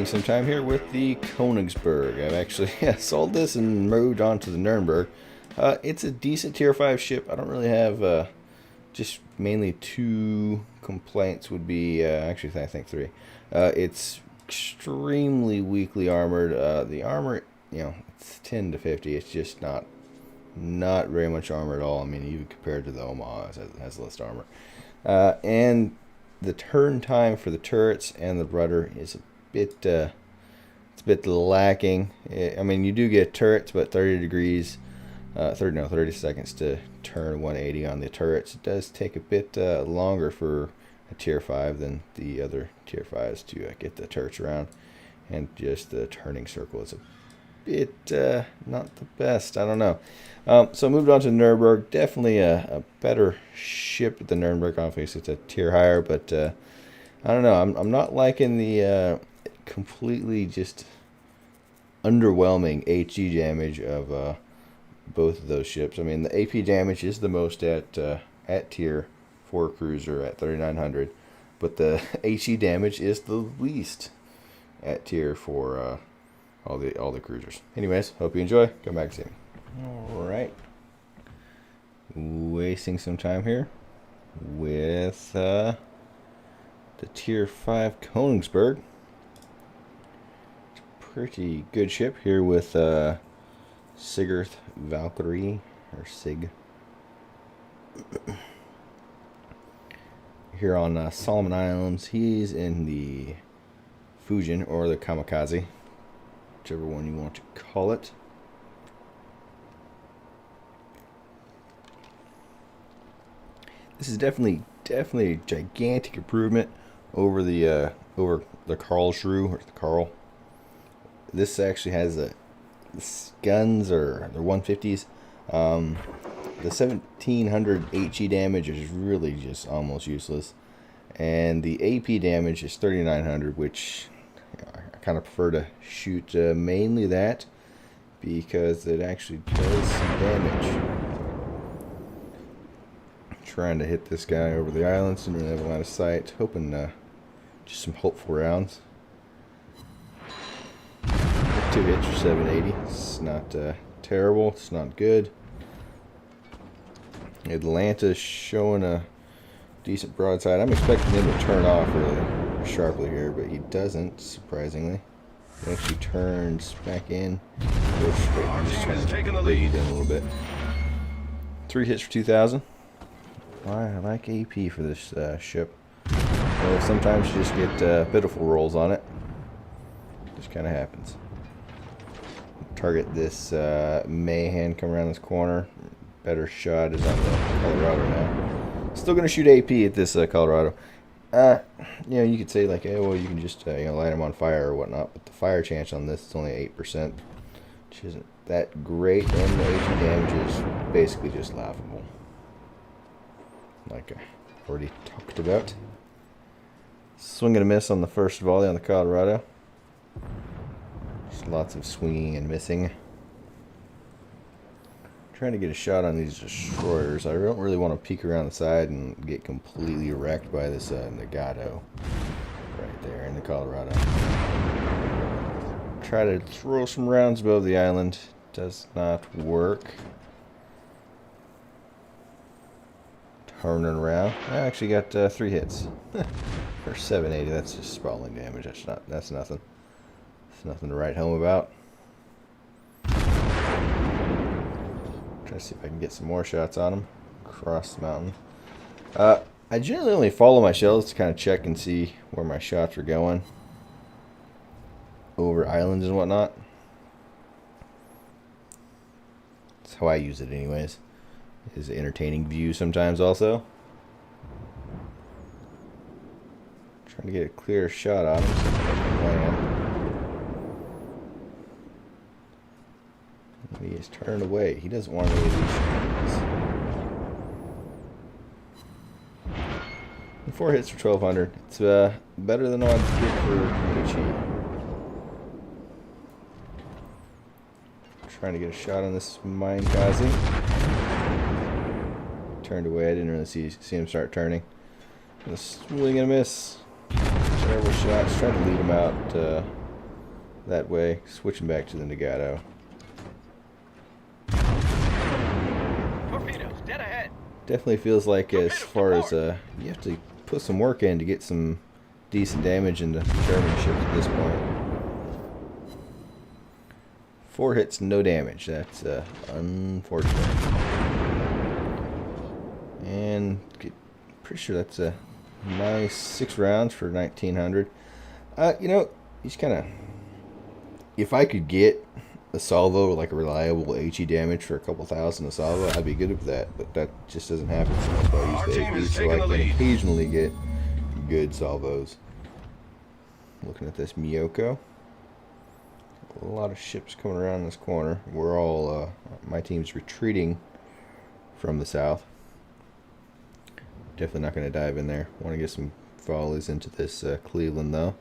wasting some time here with the Konigsberg. I've actually sold this and moved on to the Nuremberg. It's a decent tier 5 ship. I don't really have just mainly two complaints would be, actually I think three. It's extremely weakly armored. The armor, it's 10 to 50. It's just not very much armor at all. I mean, even compared to the Omaha, it has less armor. And the turn time for the turrets and the rudder is a bit, it's a bit lacking. I mean, you do get turrets, but 30 seconds to turn 180 on the turrets. It does take a bit longer for a tier 5 than the other tier 5s to get the turrets around. And just the turning circle is a bit not the best. I don't know. So I moved on to Nuremberg. Definitely a better ship than the Nuremberg. Obviously, it's a tier higher, but I don't know. I'm not liking the completely just underwhelming HE damage of both of those ships. I mean, the AP damage is the most at tier 4 cruiser at 3,900, but the HE damage is the least at tier 4 all the cruisers. Anyways, hope you enjoy. Come back and see me. Alright. Wasting some time here with the tier 5 Konigsberg. It's a pretty good ship here with Sigurd Valkyrie, or Sig. Here on Solomon Islands, he's in the Fusion or the Kamikaze, whichever one you want to call it. This is definitely a gigantic improvement over the Karlsruhe or the Karl. This actually has the guns or the 150s. The 1700 HE damage is really just almost useless, and the AP damage is 3900, which I kind of prefer to shoot mainly that because it actually does some damage. Trying to hit this guy over the islands, didn't really have a lot of sight, hoping just some hopeful rounds. 2 hits for 780. It's not terrible, it's not good. Atlanta's showing a decent broadside. I'm expecting him to turn off really sharply here, but he doesn't, surprisingly. He actually turns back in. Goes straight. I'm just trying to lead in a little bit. 3 hits for 2,000. I like AP for this ship. Well, sometimes you just get pitiful rolls on it. Just kind of happens. Target this Mayhem, come around this corner. Better shot is on the Colorado now. Still going to shoot AP at this Colorado. You could say like, hey, well, you can just light them on fire or whatnot, but the fire chance on this is only 8%, which isn't that great, and the HE damage is basically just laughable, like I already talked about. Swing and a miss on the first volley on the Colorado. Just lots of swinging and missing. Trying to get a shot on these destroyers. I don't really want to peek around the side and get completely wrecked by this Nagato right there in the Colorado. Try to throw some rounds above the island. Does not work. Turning around. I actually got 3 hits for 780. That's just sprawling damage. That's nothing. It's nothing to write home about. Try to see if I can get some more shots on him across the mountain. I generally only follow my shells to kind of check and see where my shots are going over islands and whatnot. That's how I use it anyways. Is an entertaining view sometimes also. Trying to get a clear shot on him so I can land. He is turned away. He doesn't want any of these shots. And 4 hits for 1,200. It's better than what I'd get for HE. Trying to get a shot on this Minekaze. Turned away. I didn't really see him start turning. A swing and a miss. Terrible shots. Trying to lead him out that way. Switching back to the Nagato. Torpedoes, dead ahead. Definitely feels like as far as you have to put some work in to get some decent damage into German ships at this point. 4 hits, no damage. That's unfortunate. And pretty sure that's a nice 6 rounds for 1900. You know, he's kind of. If I could get a salvo, like a reliable HE damage for a couple thousand a salvo, I'd be good with that. But that just doesn't happen. So that's why I use the AP, so I can occasionally get good salvos. Looking at this Miyoko. A lot of ships coming around this corner. We're all, my team's retreating from the south. Definitely not going to dive in there. Want to get some volleys into this Cleveland though.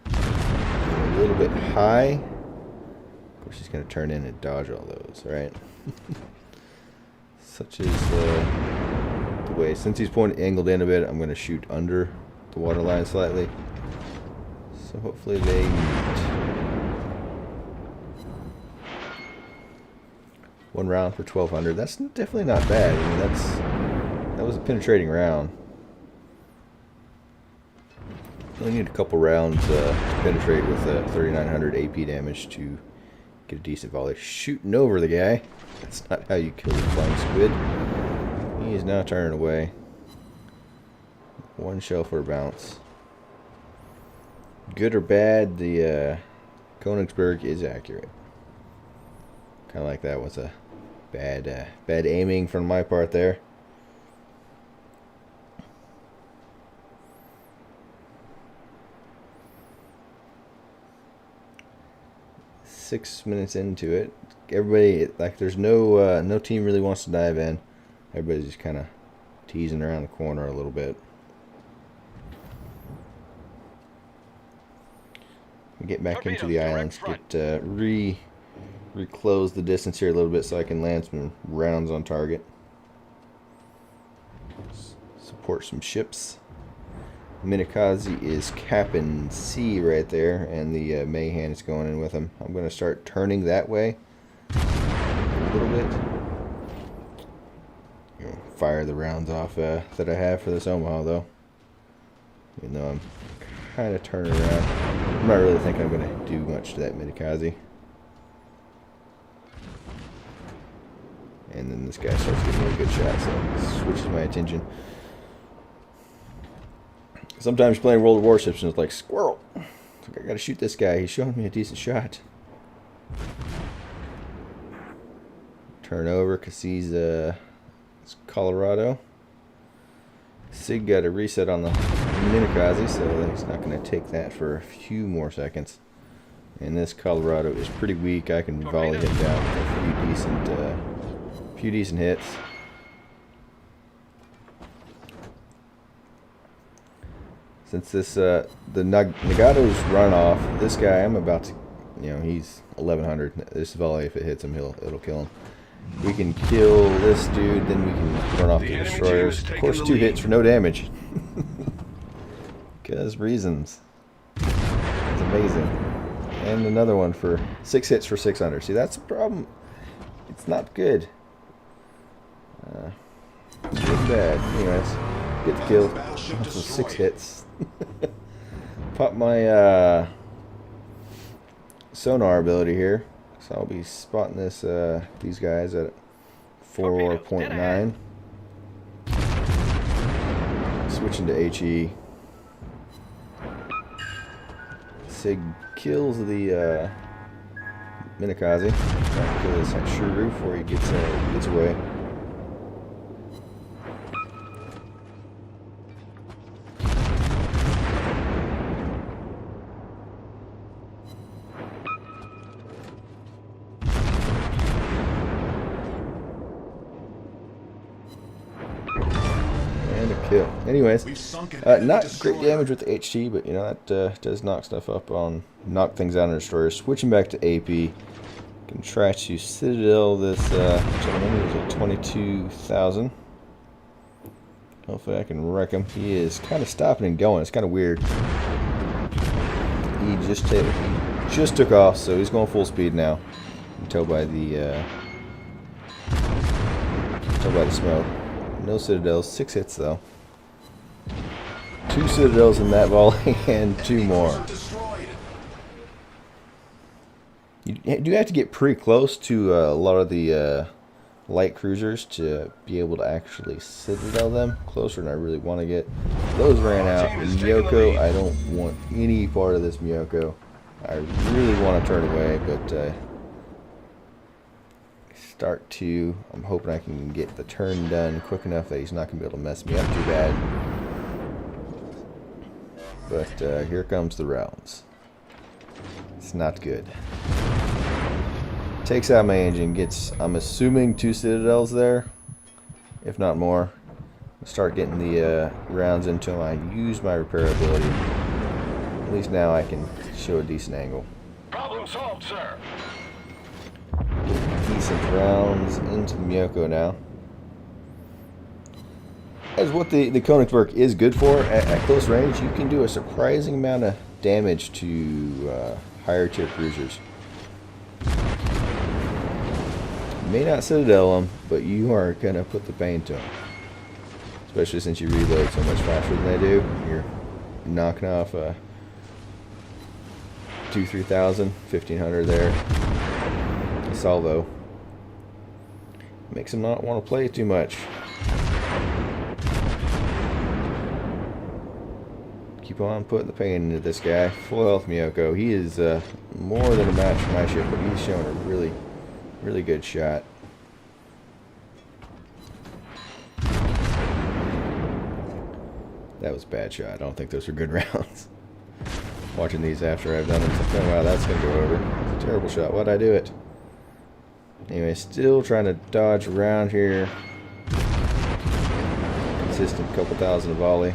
A little bit high. Of course, he's going to turn in and dodge all those, right? Such is the way. Since he's angled in a bit, I'm going to shoot under the waterline slightly. So hopefully they meet. 1 round for 1200. That's definitely not bad. I mean, that was a penetrating round. Only need a couple rounds to penetrate with 3900 AP damage to get a decent volley. Shooting over the guy. That's not how you kill the flying squid. He is now turning away. 1 shell for a bounce. Good or bad, the Konigsberg is accurate. Kind of like that was a bad aiming from my part there. Six minutes into it, everybody, like, there's no team really wants to dive in. Everybody's just kind of teasing around the corner a little bit. Get back into the islands, get reclose the distance here a little bit so I can land some rounds on target. Support some ships. Minakaze is capping C right there, and the Mayhan is going in with him. I'm going to start turning that way a little bit. Fire the rounds off that I have for this Omaha, though. Even though I'm kind of turning around. I'm not really thinking I'm going to do much to that Minakaze. And then this guy starts getting a good shot, so it switches my attention. Sometimes you're playing World of Warships and it's like, squirrel. I gotta shoot this guy. He's showing me a decent shot. Turn over because he's it's Colorado. Sig got a reset on the Minakaze, so he's not going to take that for a few more seconds. And this Colorado is pretty weak. I can volley him down with a few decent hits. Since this the Nagato's run off, this guy I'm about to, he's 1100. This volley, if it hits him, it'll kill him. We can kill this dude, then we can run off the destroyers. Of course, 2 hits for no damage. Because reasons. It's amazing. And another one for 6 hits for 600. See, that's the problem. It's not good. It's really bad. Anyways, get the kill. That's 6 hits. Pop my sonar ability here. So I'll be spotting these guys at 4.9. Switching to HE. Sig kills the Minakaze. Trying to kill this Shuru before he gets away. Anyways, not great damage with the HT, but that does knock things out on destroyers. Switching back to AP, can try to citadel this gentleman who's at 22,000. Hopefully I can wreck him. He is kind of stopping and going. It's kind of weird. He just just took off, so he's going full speed now. You can tell by the smoke. No citadels. 6 hits though. 2 citadels in that volley and 2 more. You do have to get pretty close to a lot of the light cruisers to be able to actually citadel them. Closer than I really want to get. Those ran out. Miyoko, I don't want any part of this Miyoko. I really want to turn away, but I'm hoping I can get the turn done quick enough that he's not going to be able to mess me up too bad. But here comes the rounds. It's not good. Takes out my engine, gets, I'm assuming, 2 citadels there, if not more. Start getting the rounds into him. I use my repair ability. At least now I can show a decent angle. Problem solved, sir. Get decent rounds into the Miyoko now. As what the Konigsberg is good for, at close range, you can do a surprising amount of damage to higher tier cruisers. You may not citadel them, but you are going to put the pain to them. Especially since you reload so much faster than they do. You're knocking off 2,000-3,000, 1,500 there. A salvo. Makes them not want to play too much. Keep on putting the pain into this guy. Full health Miyoko. He is more than a match for my ship, but he's showing a really good shot. That was a bad shot. I don't think those are good rounds. Watching these after I've done them, so wow, that's going to go over. It's a terrible shot. Why'd I do it? Anyway, still trying to dodge around here. Consistent couple thousand volley.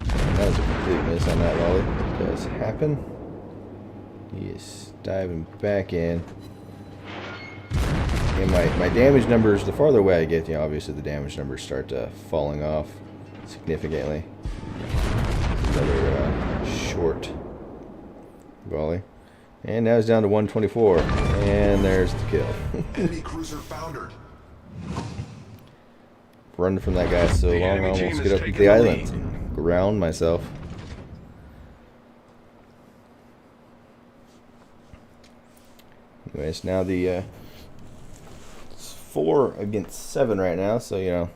That was a complete miss on that volley. It does happen. He is diving back in. And my damage numbers, the farther away I get, you know, obviously the damage numbers start falling off significantly. Another short volley. And now he's down to 124. And there's the kill. Enemy cruiser foundered. Running from that guy so long, I almost get up to the island and ground myself. Anyways, now the it's 4 against 7 right now, so you know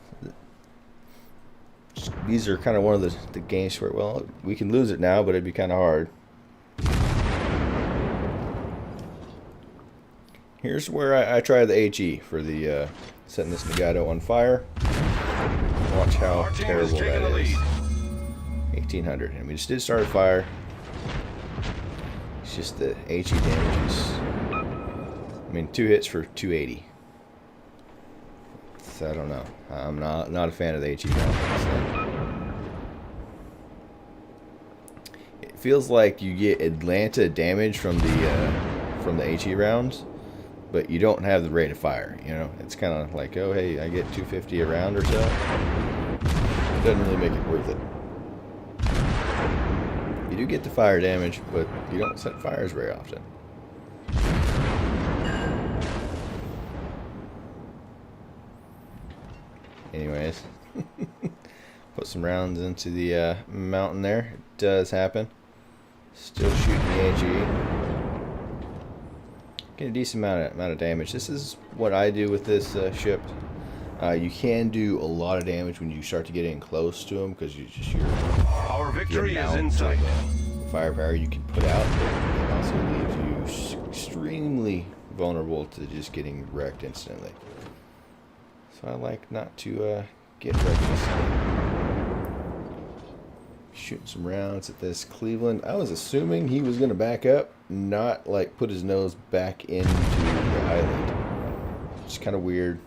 these are kind of one of the games where, well, we can lose it now, but it'd be kind of hard. Here's where I try the HE for the setting this Nagato on fire. Watch how terrible that is. 1800, and we just did start a fire. It's just the HE damage is, I mean, 2 hits for 280. So I don't know. I'm not a fan of the HE damage. It feels like you get Atlanta damage from the HE rounds, but you don't have the rate of fire. You know, it's kind of like, oh hey, I get 250 a round or so. It doesn't really make it worth it. You do get the fire damage, but you don't set fires very often. Anyways, put some rounds into the mountain there. It does happen. Still shooting the AG. Get a decent amount of damage. This is what I do with this ship. You can do a lot of damage when you start to get in close to them because your victory is in sight. Firepower you can put out, but it also leaves you extremely vulnerable to just getting wrecked instantly. So I like not to get wrecked instantly. Shooting some rounds at this Cleveland. I was assuming he was going to back up, not like put his nose back into the island. It's kind of weird.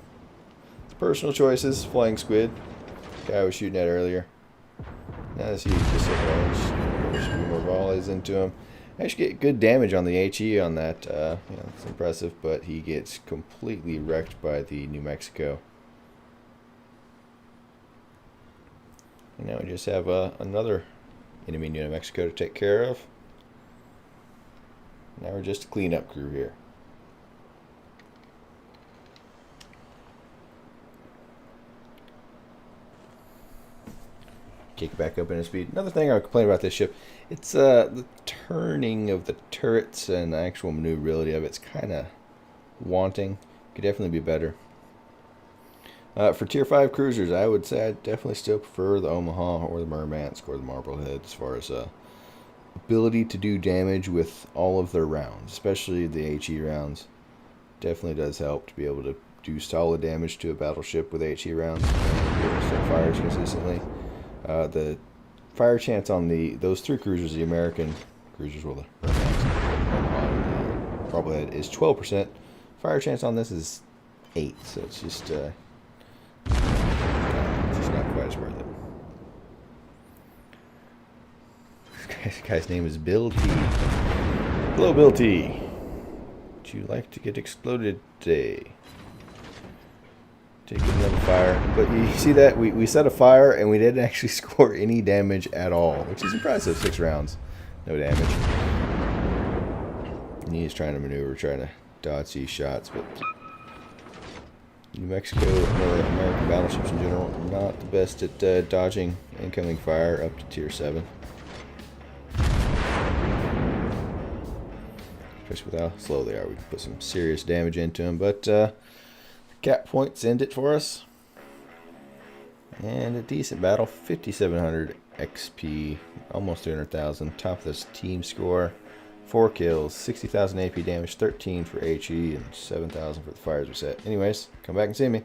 It's personal choices. Flying squid. Guy I was shooting at earlier. Now this he's just at range. There's a few more volleys into him. I actually get good damage on the HE on that. You know, it's impressive, but he gets completely wrecked by the New Mexico. And now we just have another enemy in New Mexico to take care of. Now we're just a cleanup crew here. Kick back up into speed. Another thing I would complain about this ship, it's the turning of the turrets and the actual maneuverability of it's kind of wanting. Could definitely be better. For Tier 5 cruisers, I would say I definitely still prefer the Omaha or the Murmansk or the Marblehead as far as ability to do damage with all of their rounds, especially the HE rounds. Definitely does help to be able to do solid damage to a battleship with HE rounds and be able to start fires consistently. The fire chance on those 3 cruisers, the American cruisers, well, the Marblehead is 12%. Fire chance on this is 8, so it's just not quite as worth it. This guy's name is Bill T. Hello, Bill T. Would you like to get exploded today? Take another fire. But you see that? We set a fire and we didn't actually score any damage at all, which is impressive. 6 rounds. No damage. And he's trying to maneuver, trying to dodge these shots, but New Mexico or American battleships in general are not the best at dodging incoming fire up to Tier 7. Especially with how slow they are. We can put some serious damage into them, but cap points end it for us. And a decent battle, 5,700 XP, almost 300,000. Top of this team score, 4 kills, 60,000 AP damage, 13 for HE, and 7,000 for the fires we set. Anyways, come back and see me.